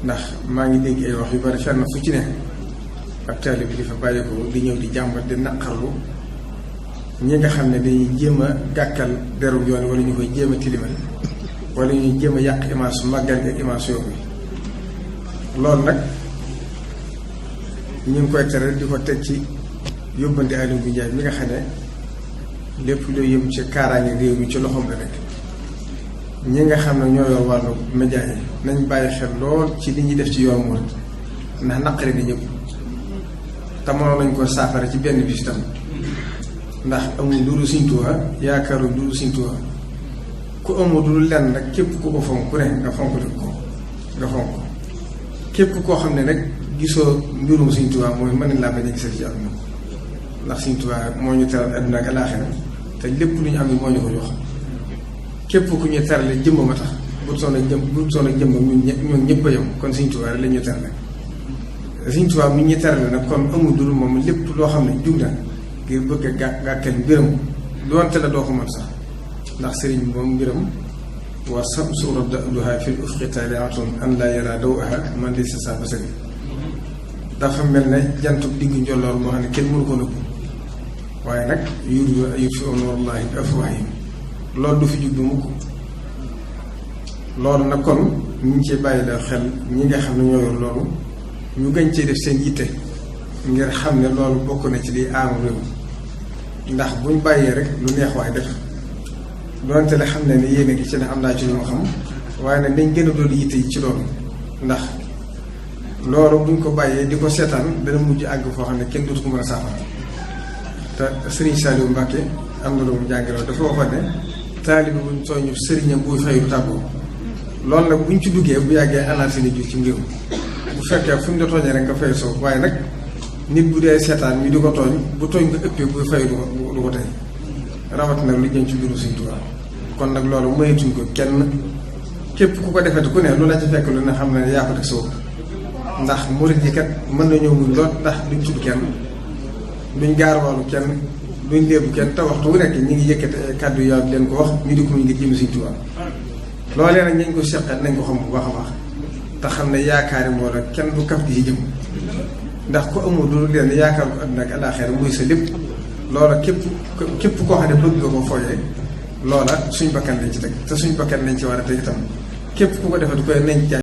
ndax maa ngi dégg ay wax yu bari fenn fu ci ne ab taalibe bi di fa bàyyi ko di ñëw di jàmbat di naqarlu ñi nga xam ne dañuy jéem a gàkkal deru yoon wala ñu koy jéem a tilimal wala ñuy jéem a yàq image màggal ak image yoon bi loolu nag ñu ngi koy tere di ko teg ci yóbbante Aliou Ndiaye mi nga xam ne lépp loo yëm ci kaaraange réew mi ci loxoom la nekk ñi nga xam ne ñoo yor wàllu média yi nañ bàyyi xel lool ci li ñuy def ci yoon murid ndax naqari bi ñëpp te mënoon nañ ko saafara ci benn bis tam ndax amul lu dul Sëriñ Tuubaa yaakaaru lu dul Sëriñ Tuubaa ku amul lu lenn nag képp ku ko fonk ku ne nga fonk képp koo xam ne rek gisoo mbirum Sëriñ Tuubaa mooy mën nañ laa bañ a gisal ci àdduna ndax Sëriñ Tuubaa moo ñu teral àdduna ak alaaxira te lépp lu ñu am yi moo ñu ko jox képp ku ñu terale jëmm ma tax bu soon a jëmm ñun ñëpp a yem kon Sëriñ Tuubaa rek la ñu terale Sëriñ Tuubaa mi ñu terale nag kon amul dul moom lépp loo xam ne jug na ngir bëgg a gàkkal mbiram doonte la doo ko mën sax ndax sëriñ bi moom mbiram wa samsu rabduha fil ufqi taaliatun an laa yara dawaha man laysa sa basari dafa mel ne jantu diggu njolloor moo xam ne kenn mënu ko nëbbu waaye nag yuriiduuna an yutfi'u nuurallahi bi afwaahihim loolu du fi jug du mukk loolu nag kon ñu ngi ci bàyyi la xel ñi nga xam ne ñoo yor loolu ñu gën cee def seen yitte ngir xam ne loolu bokk na ci liy aaru réew ndax buñ bàyyee rek lu neex waay def doonte la xam ne ne yéene gi ci ne am naa ci lu ma xam waaye nag dañ gën a doon yitte yi ci loolu ndax loolu buñ ko bàyyee di ko seetaan dana mujj àgg foo xam ne kenn dootu ko mën a saafara te Serigne Saliou Mbacké am na lu mu jàngaloo dafa waxoon ne taalibe buñ tooñu sëriñam buy fayu tàggoo loolu nag buñ ci duggee bu yàggee anarchie ni ju ci mbir bu fekkee fu ñu la tooñee rek nga fay soo waaye nag nit bu dee seetaan ñu di ko tooñ bu tooñ ko ëppee buy fayu du ko tey rawatina lu jëm ci mbiru Sëriñ Tuubaa kon nag loolu moyetuñ ko kenn képp ku ko defete ku ne lu la ci fekk lu ne xam ne yaa ko teg soo ndax murid yi kat mën nañoo muñ lool ndax duñ tudd kenn duñ gaarwaalu kenn duñ léebu kenn te waxtu wu nekk ñi ngi yëkkate kàddu yaa leen ko wax ñu di ko muñ nga jëm Sëriñ Tuubaa loolee nag ñu ko seqat nañ ko xam bu baax a baax te xam ne yaakaari moo la kenn du kaf di ci jëm ndax ku amul lu leen yaakaar ko àdduna ak alaaxira muy sa lépp loola képp koo xam ne bëgg nga ko fooyee loola suñ bakkan lañ ci teg te suñ bakkan lañ ci war a teg itam képp ku ko defee du koy nañ jaay